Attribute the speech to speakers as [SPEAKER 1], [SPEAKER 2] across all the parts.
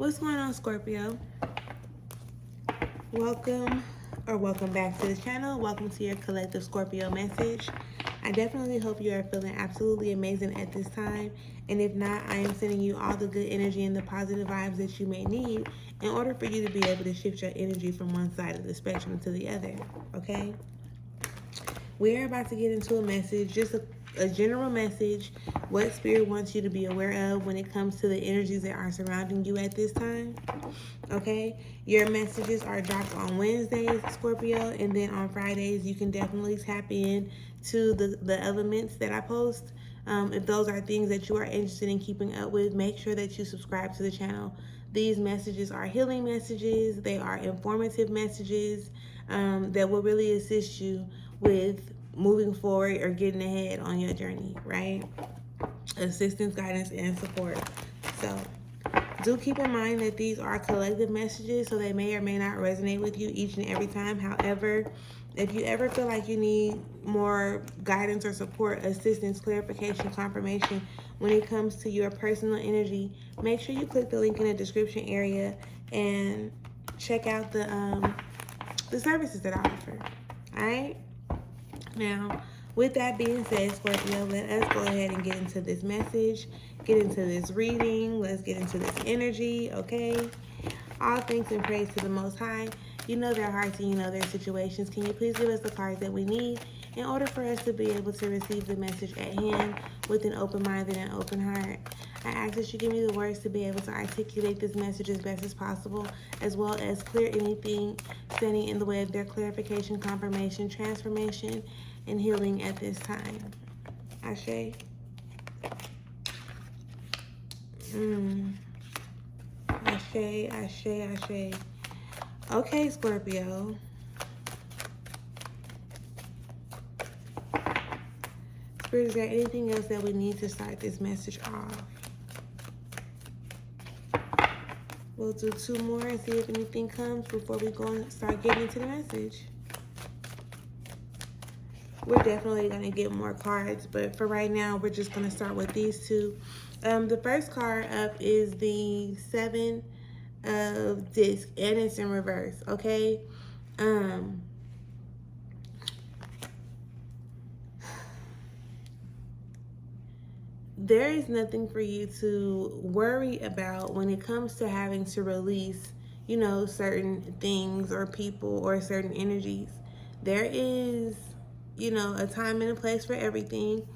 [SPEAKER 1] What's going on, Scorpio? Welcome back to the channel. Welcome to your collective Scorpio message. I definitely hope you are feeling absolutely amazing at this time. And if not, I am sending you all the good energy and the positive vibes that you may need in order for you to be able to shift your energy from one side of the spectrum to the other. Okay? We're about to get into a message, just a general message, what Spirit wants you to be aware of when it comes to the energies that are surrounding you at this time. Okay? Your messages are dropped on Wednesdays, Scorpio, and then on Fridays, you can definitely tap in to the elements that I post. If those are things that you are interested in keeping up with, make sure that you subscribe to the channel. These messages are healing messages. They are informative messages that will really assist you with moving forward or getting ahead on your journey, right? Assistance, guidance, and support. So do keep in mind that these are collective messages, so they may or may not resonate with you each and every time. However, if you ever feel like you need more guidance or support, assistance, clarification, confirmation when it comes to your personal energy, make sure you click the link in the description area and check out the services that I offer. All right? Now, with that being said, Scorpio, let us go ahead and get into this message, get into this reading. Let's get into this energy, okay? All thanks and praise to the Most High. You know their hearts and you know their situations. Can you please give us the cards that we need in order for us to be able to receive the message at hand with an open mind and an open heart? I ask that you give me the words to be able to articulate this message as best as possible, as well as clear anything standing in the way of their clarification, confirmation, transformation, and healing at this time. Ashe. Ashe, ashe, ashe. Okay, Scorpio. Spirit, is there anything else that we need to start this message off? We'll do two more and see if anything comes before we go and start getting into the message. We're definitely going to get more cards, but for right now, we're just going to start with these two. The first card up is the Seven of Discs, and it's in reverse, okay? There is nothing for you to worry about when it comes to having to release, you know, certain things or people or certain energies. There is, you know, a time and a place for everything.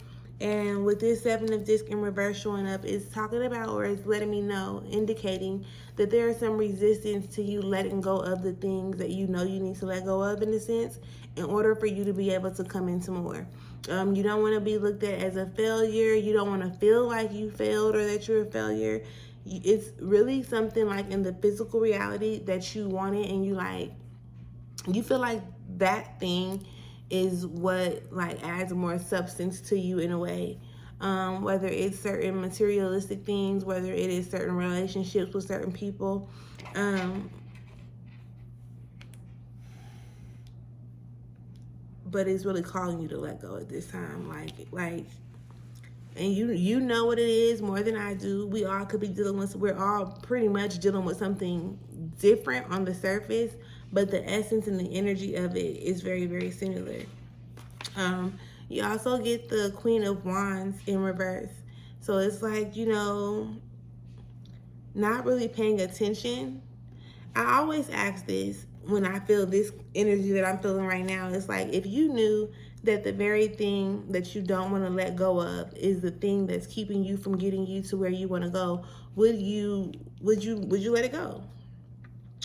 [SPEAKER 1] And with this Seven of Discs in reverse showing up, it's talking about, or it's letting me know, indicating that there is some resistance to you letting go of the things that you know you need to let go of, in a sense, in order for you to be able to come into more. You don't want to be looked at as a failure. You don't want to feel like you failed or that you're a failure. It's really something like in the physical reality that you want it, and you feel like that thing is what like adds more substance to you in a way. Whether it's certain materialistic things, whether it is certain relationships with certain people. But it's really calling you to let go at this time. And you know what it is more than I do. We all could be we're all pretty much dealing with something different on the surface, but the essence and the energy of it is very, very similar. You also get the Queen of Wands in reverse. So it's like, you know, not really paying attention. I always ask this when I feel this energy that I'm feeling right now. It's like, if you knew that the very thing that you don't want to let go of is the thing that's keeping you from getting you to where you want to go, would you let it go?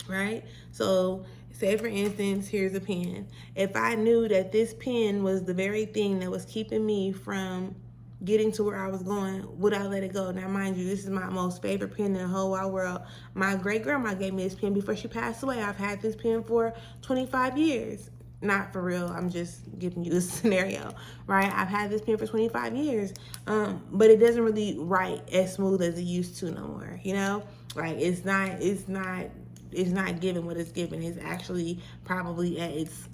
[SPEAKER 1] Right? So say, for instance, here's a pen. If I knew that this pen was the very thing that was keeping me from getting to where I was going, would I let it go? Now, mind you, this is my most favorite pen in the whole wide world. My great-grandma gave me this pen before she passed away. I've had this pen for 25 years. Not for real, I'm just giving you a scenario, right? I've had this pen for 25 years, but it doesn't really write as smooth as it used to no more, you know? Like, it's not giving what it's giving. It's actually probably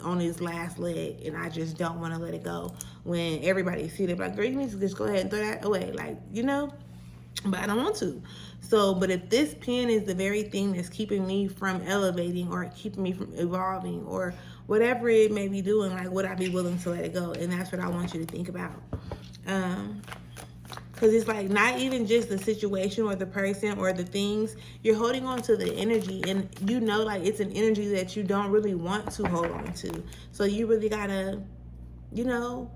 [SPEAKER 1] on its last leg, and I just don't want to let it go. When everybody see it, like, girl, you need to just go ahead and throw that away. Like, you know? but I don't want to. So, but if this pen is the very thing that's keeping me from elevating or keeping me from evolving or whatever it may be doing, like, would I be willing to let it go? And that's what I want you to think about. Because it's like not even just the situation or the person or the things. You're holding on to the energy, and you know, like, it's an energy that you don't really want to hold on to. So you really gotta, you know,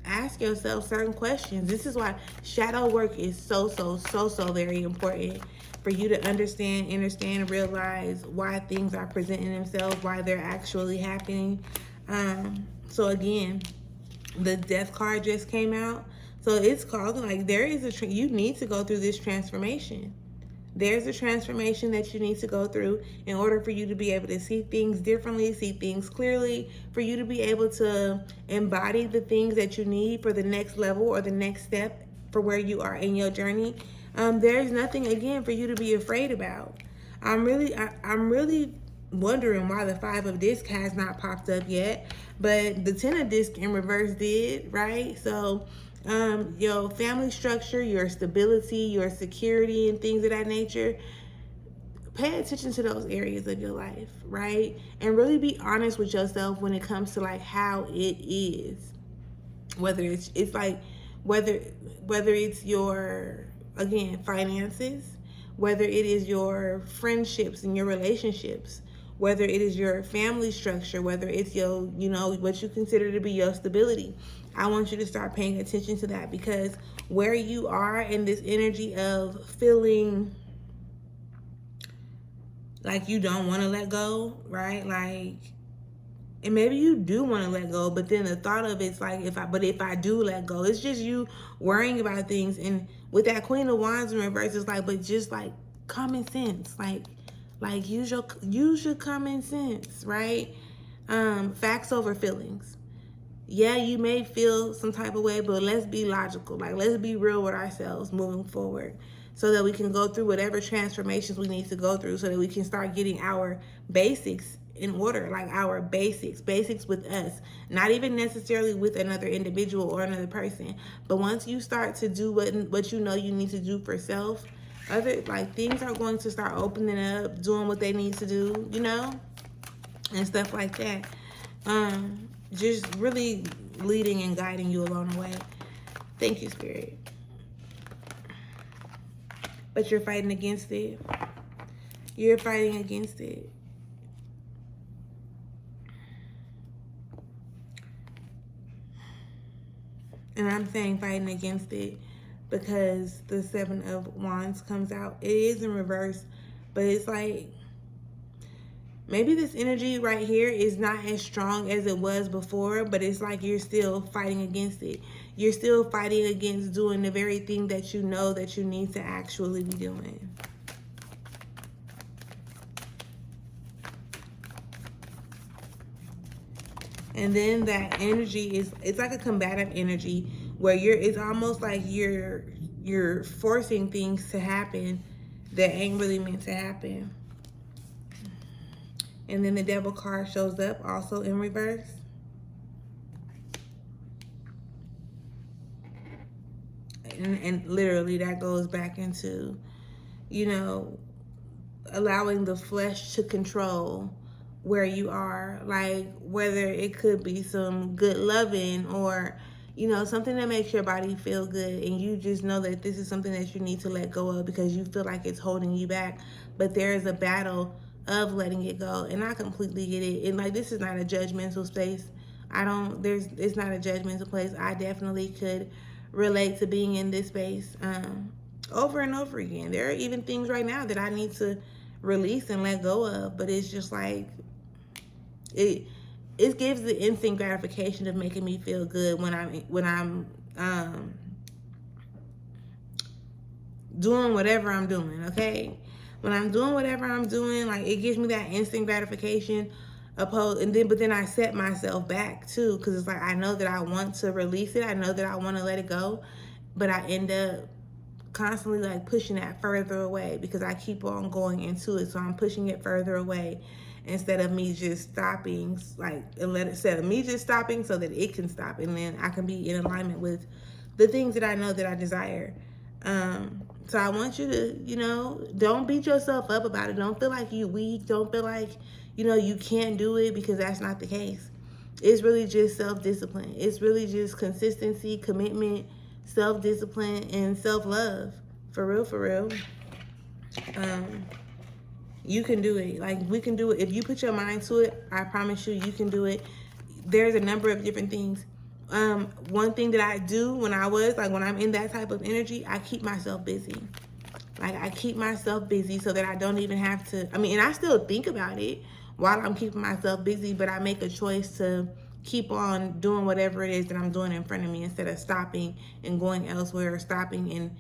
[SPEAKER 1] ask yourself certain questions. This is why shadow work is so very important, for you to understand, realize why things are presenting themselves, why they're actually happening. So again, the death card just came out. So it's called, like, there is you need to go through this transformation. There's a transformation that you need to go through in order for you to be able to see things differently, see things clearly, for you to be able to embody the things that you need for the next level or the next step for where you are in your journey. There's nothing, again, for you to be afraid about. I'm really wondering why the 5 of disc has not popped up yet, but the 10 of disc in reverse did, right? So your family structure, your stability, your security, and things of that nature, pay attention to those areas of your life, right? And really be honest with yourself when it comes to, like, how it is. Whether it's like, whether it's your, again, finances, whether it is your friendships and your relationships, whether it is your family structure, whether it's your, you know, what you consider to be your stability. I want you to start paying attention to that, because where you are in this energy of feeling like you don't want to let go, right? Like, and maybe you do want to let go, but then the thought of it's like, if I do let go, it's just you worrying about things. And with that Queen of Wands in reverse, it's like, but just like common sense, like use your common sense, right? Facts over feelings. Yeah, you may feel some type of way, but let's be logical. Like, let's be real with ourselves moving forward, so that we can go through whatever transformations we need to go through, so that we can start getting our basics in order, like our basics with us, not even necessarily with another individual or another person. But once you start to do what you know you need to do for self, other, like, things are going to start opening up, doing what they need to do, you know, and stuff like that. Just really leading and guiding you along the way. Thank you, Spirit. But you're fighting against it. You're fighting against it. And I'm saying fighting against it because the 7 of Wands comes out. It is in reverse, but it's like, maybe this energy right here is not as strong as it was before, but it's like you're still fighting against it. You're still fighting against doing the very thing that you know that you need to actually be doing. And then that energy it's like a combative energy where it's almost like you're forcing things to happen that ain't really meant to happen. And then the Devil card shows up also in reverse. And literally that goes back into, you know, allowing the flesh to control where you are. Like, whether it could be some good loving or, you know, something that makes your body feel good, and you just know that this is something that you need to let go of because you feel like it's holding you back. But there is a battle of letting it go, and I completely get it. And like, this is not a judgmental space. It's not a judgmental place. I definitely could relate to being in this space over and over again. There are even things right now that I need to release and let go of, but it's just like it gives the instant gratification of making me feel good when I'm doing whatever I'm doing, okay? When I'm doing whatever I'm doing, like, it gives me that instant gratification. But then I set myself back too, because it's like, I know that I want to release it, I know that I want to let it go, but I end up constantly like pushing that further away because I keep on going into it. So I'm pushing it further away instead of me just stopping, instead of me just stopping so that it can stop, and then I can be in alignment with the things that I know that I desire. So I want you to, don't beat yourself up about it. Don't feel like you weak. Don't feel like, you can't do it, because that's not the case. It's really just self-discipline. It's really just consistency, commitment, self-discipline, and self-love. For real, for real. You can do it. Like, we can do it. If you put your mind to it, I promise you, you can do it. There's a number of different things. One thing that I do when I'm in that type of energy, I keep myself busy. Like, I keep myself busy so that I don't even have to, and I still think about it while I'm keeping myself busy, but I make a choice to keep on doing whatever it is that I'm doing in front of me, instead of stopping and going elsewhere, or stopping and,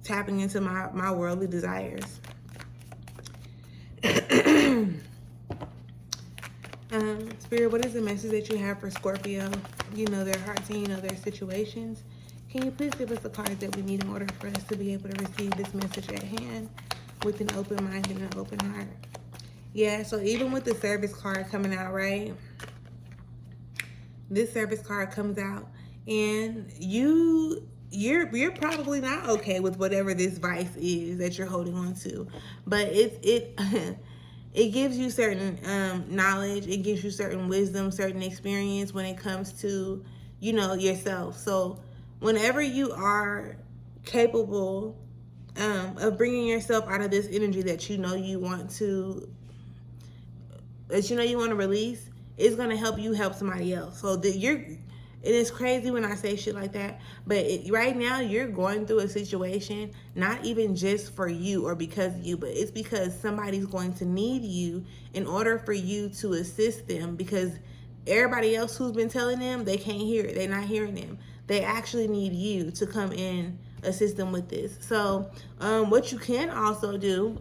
[SPEAKER 1] tapping into my worldly desires. Spirit, what is the message that you have for Scorpio? You know their hearts and you know their situations. Can you please give us the cards that we need in order for us to be able to receive this message at hand with an open mind and an open heart? Yeah, so even with the service card coming out, right? This service card comes out, and you're probably not okay with whatever this vice is that you're holding on to, but it it gives you certain knowledge, it gives you certain wisdom, certain experience when it comes to, yourself. So whenever you are capable of bringing yourself out of this energy that you want to release, it's going to help you help somebody else. So it is crazy when I say shit like that, but right now you're going through a situation, not even just for you or because of you, but it's because somebody's going to need you in order for you to assist them, because everybody else who's been telling them, they can't hear it. They're not hearing them. They actually need you to come in, assist them with this. So what you can also do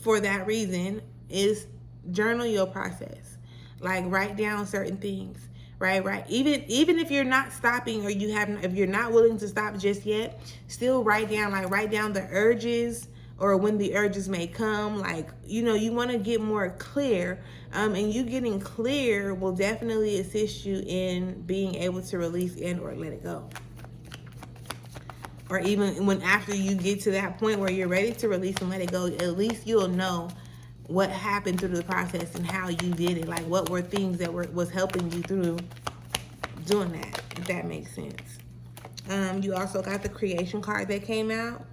[SPEAKER 1] for that reason is journal your process. Like, write down certain things. Right. Even if you're not stopping, or if you're not willing to stop just yet, still write down the urges, or when the urges may come. Like, you want to get more clear, and you getting clear will definitely assist you in being able to release and or let it go. Or even when after you get to that point where you're ready to release and let it go, at least you'll know what happened through the process and how you did it. Like, what were things that was helping you through doing that, if that makes sense. You also got the creation card that came out,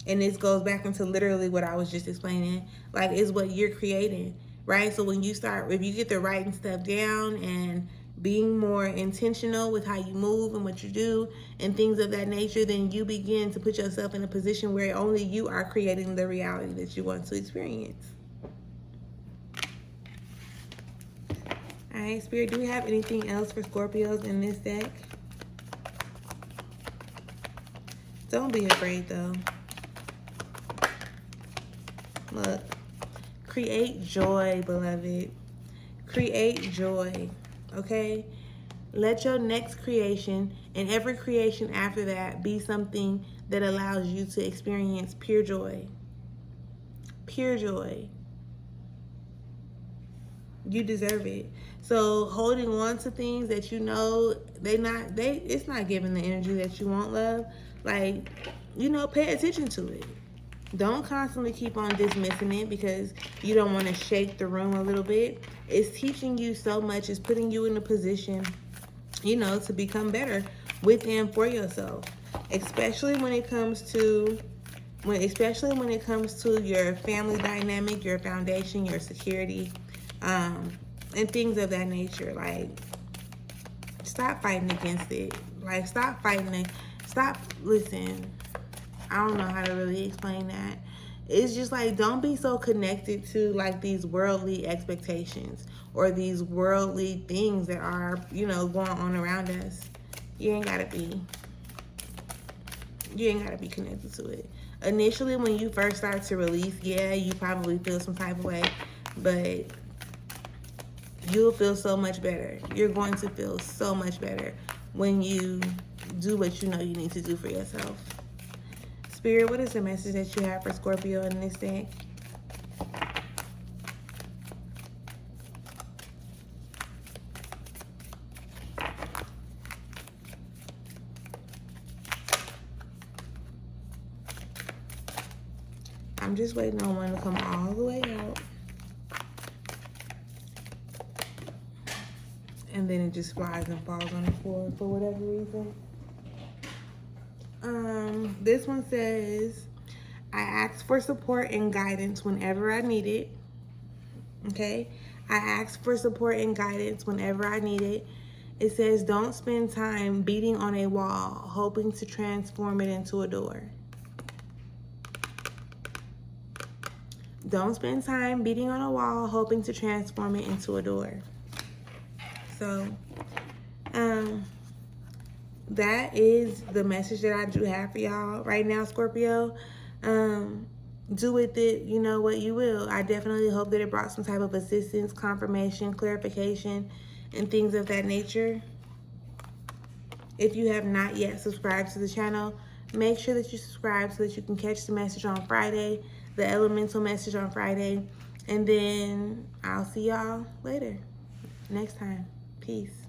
[SPEAKER 1] and this goes back into literally what I was just explaining. Like, it's what you're creating, right? So when if you get to writing stuff down and being more intentional with how you move and what you do and things of that nature, then you begin to put yourself in a position where only you are creating the reality that you want to experience. All right, Spirit, do we have anything else for Scorpios in this deck? Don't be afraid, though. Look, create joy, beloved. Create joy, okay? Let your next creation and every creation after that be something that allows you to experience pure joy. Pure joy. You deserve it. So holding on to things that it's not giving the energy that you want, love. Like, pay attention to it. Don't constantly keep on dismissing it because you don't want to shake the room a little bit. It's teaching you so much. It's putting you in a position, to become better with and for yourself. Especially when it comes to your family dynamic, your foundation, your security, and things of that nature. Like, stop fighting against it. Like, stop fighting it. Listen, I don't know how to really explain that. It's just like, don't be so connected to like these worldly expectations or these worldly things that are, going on around us. You ain't gotta be connected to it. Initially, when you first start to release, yeah, you probably feel some type of way, but you'll feel so much better. You're going to feel so much better when you do what you need to do for yourself. Spirit, what is the message that you have for Scorpio in this deck? I'm just waiting on one to come all the way out. And then it just flies and falls on the floor for whatever reason. This one says, I ask for support and guidance whenever I need it. Okay? I ask for support and guidance whenever I need it. It says, don't spend time beating on a wall, hoping to transform it into a door. Don't spend time beating on a wall, hoping to transform it into a door. So, that is the message that I do have for y'all right now, Scorpio. Do with it, you know, what you will. I definitely hope that it brought some type of assistance, confirmation, clarification, and things of that nature. If you have not yet subscribed to the channel, make sure that you subscribe so that you can catch the message on Friday, the elemental message on Friday, and then I'll see y'all later, next time. Peace.